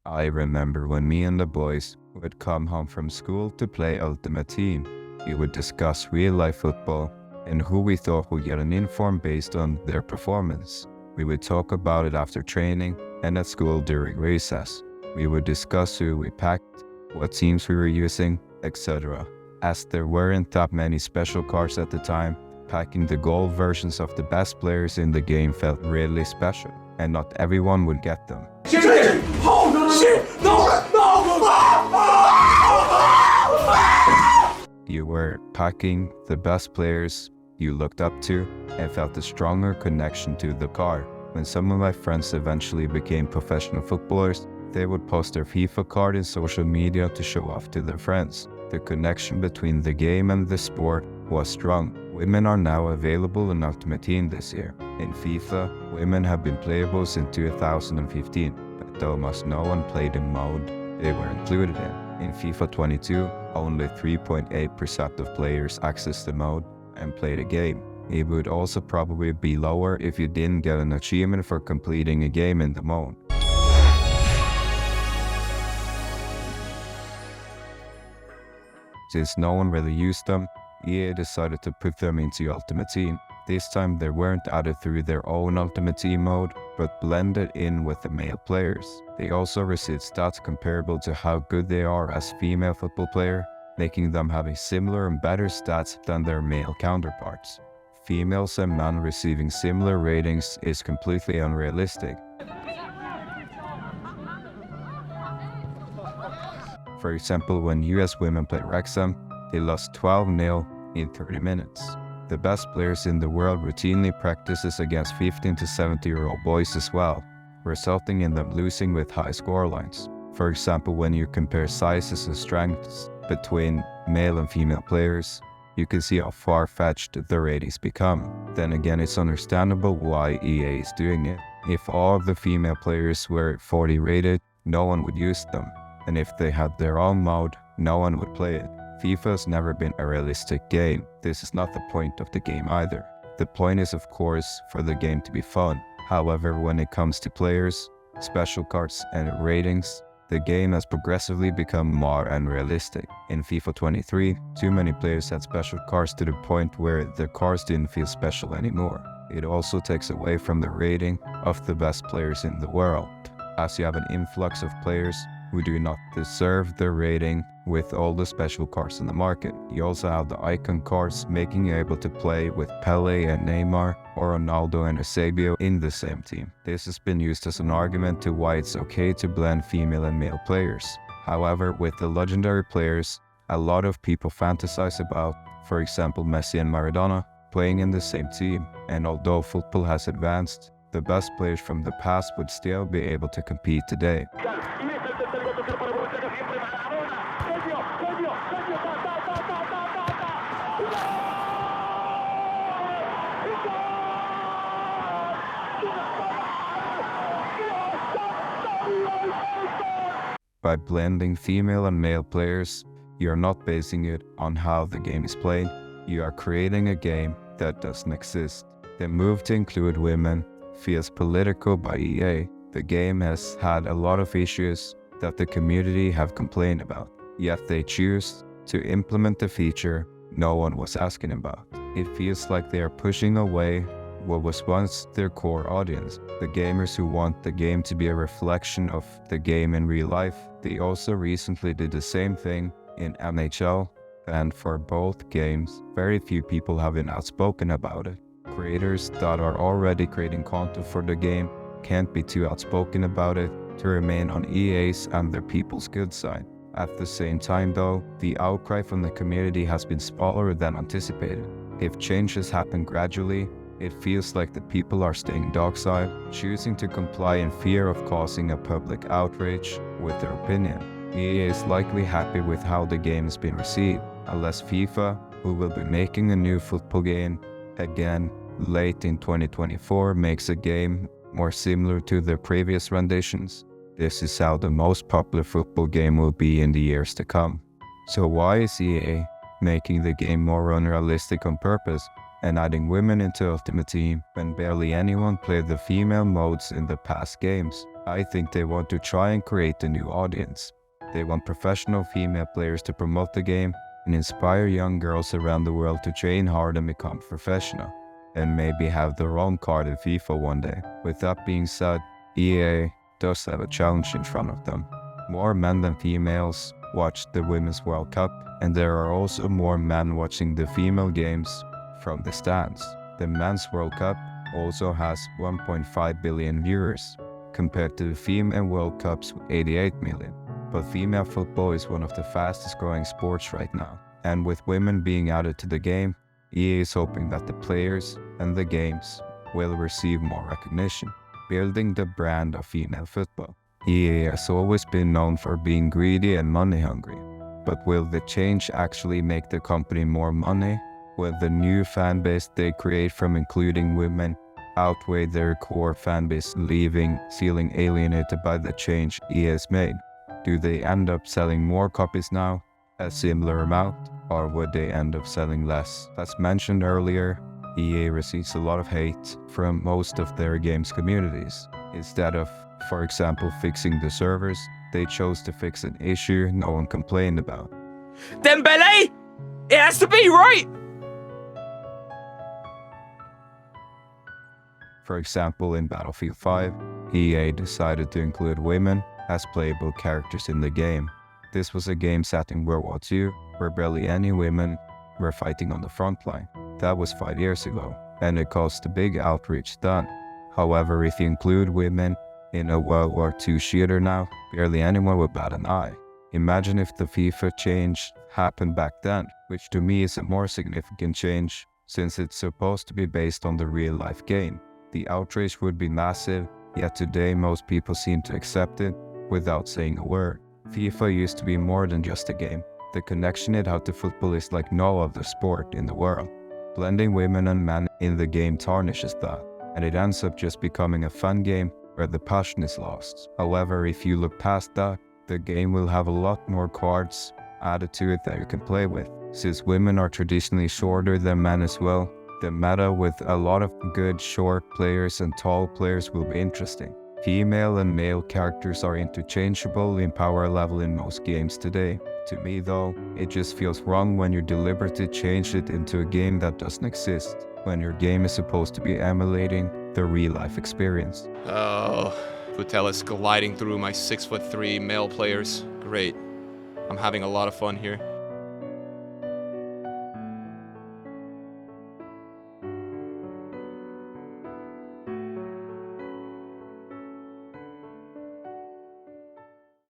I remember when me and the boys would come home from school to play Ultimate Team. We would discuss real-life football and who we thought would get an inform based on their performance. We would talk about it after training and at school during recess. We would discuss who we packed, what teams we were using, etc. As there weren't that many special cards at the time, packing the gold versions of the best players in the game felt really special, and not everyone would get them. You were packing the best players you looked up to and felt a stronger connection to the card. When some of my friends eventually became professional footballers, they would post their FIFA card in social media to show off to their friends. The connection between the game and the sport was strong. Women are now available in Ultimate Team this year. In FIFA, women have been playable since 2015, but almost no one played the mode they were included in. In FIFA 22, only 3.8% of players access the mode and play the game. It would also probably be lower if you didn't get an achievement for completing a game in the mode. Since no one really used them, EA decided to put them into Ultimate Team. This time they weren't added through their own Ultimate Team mode, but blended in with the male players. They also receive stats comparable to how good they are as female football player, making them having similar and better stats than their male counterparts. Females and men receiving similar ratings is completely unrealistic. For example, when US women played Wrexham, they lost 12-0 in 30 minutes. The best players in the world routinely practices against 15 to 70-year-old boys as well, resulting in them losing with high scorelines. For example, when you compare sizes and strengths between male and female players, you can see how far-fetched the ratings become. Then again, it's understandable why EA is doing it. If all of the female players were 40 rated, no one would use them. And if they had their own mode, no one would play it. FIFA has never been a realistic game. This is not the point of the game either. The point is, of course, for the game to be fun. However, when it comes to players, special cards and ratings, the game has progressively become more unrealistic. In FIFA 23, too many players had special cards to the point where their cards didn't feel special anymore. It also takes away from the rating of the best players in the world, as you have an influx of players who do not deserve the rating with all the special cards in the market. You also have the icon cards, making you able to play with Pele and Neymar or Ronaldo and Eusebio in the same team. This has been used as an argument to why it's okay to blend female and male players. However, with the legendary players, a lot of people fantasize about, for example Messi and Maradona, playing in the same team. And although football has advanced, the best players from the past would still be able to compete today. By blending female and male players, you are not basing it on how the game is played. You are creating a game that doesn't exist. The move to include women feels political by EA. The game has had a lot of issues that the community have complained about, yet they choose to implement the feature no one was asking about. It feels like they are pushing away what was once their core audience, the gamers who want the game to be a reflection of the game in real life. They also recently did the same thing in NHL, and for both games, very few people have been outspoken about it. Creators that are already creating content for the game can't be too outspoken about it to remain on EA's and their people's good side. At the same time though, the outcry from the community has been smaller than anticipated. If changes happen gradually, it feels like the people are staying dogside, choosing to comply in fear of causing a public outrage with their opinion. EA is likely happy with how the game has been received, unless FIFA, who will be making a new football game again late in 2024, makes a game more similar to their previous renditions. This is how the most popular football game will be in the years to come. So why is EA making the game more unrealistic on purpose and adding women into Ultimate Team when barely anyone played the female modes in the past games? I think they want to try and create a new audience. They want professional female players to promote the game and inspire young girls around the world to train hard and become professional, and maybe have their own card in FIFA one day. With that being said, EA does have a challenge in front of them. More men than females watch the Women's World Cup, and there are also more men watching the female games from the stands. The Men's World Cup also has 1.5 billion viewers, compared to the Female World Cup's 88 million. But female football is one of the fastest growing sports right now. And with women being added to the game, EA is hoping that the players and the games will receive more recognition, building the brand of female football. EA has always been known for being greedy and money hungry. But will the change actually make the company more money? Will the new fan base they create from including women outweigh their core fan base leaving, feeling alienated by the change EA has made? Do they end up selling more copies now, a similar amount, or would they end up selling less? As mentioned earlier, EA receives a lot of hate from most of their games communities. Instead of, for example, fixing the servers, they chose to fix an issue no one complained about. Dembele! It has to be right! For example, in Battlefield 5, EA decided to include women as playable characters in the game. This was a game set in World War II, where barely any women were fighting on the front line. That was 5 years ago, and it caused a big outreach then. However, if you include women in a World War II shooter now, barely anyone would bat an eye. Imagine if the FIFA change happened back then, which to me is a more significant change, since it's supposed to be based on the real-life game. The outrage would be massive, yet today most people seem to accept it without saying a word. FIFA used to be more than just a game. The connection it had to football is like no other sport in the world. Blending women and men in the game tarnishes that, and it ends up just becoming a fun game where the passion is lost. However, if you look past that, the game will have a lot more cards added to it that you can play with. Since women are traditionally shorter than men as well, the meta with a lot of good short players and tall players will be interesting. Female and male characters are interchangeable in power level in most games today. To me though, it just feels wrong when you deliberately change it into a game that doesn't exist, when your game is supposed to be emulating the real-life experience. Oh, Putelis gliding through my 6'3" male players. Great. I'm having a lot of fun here.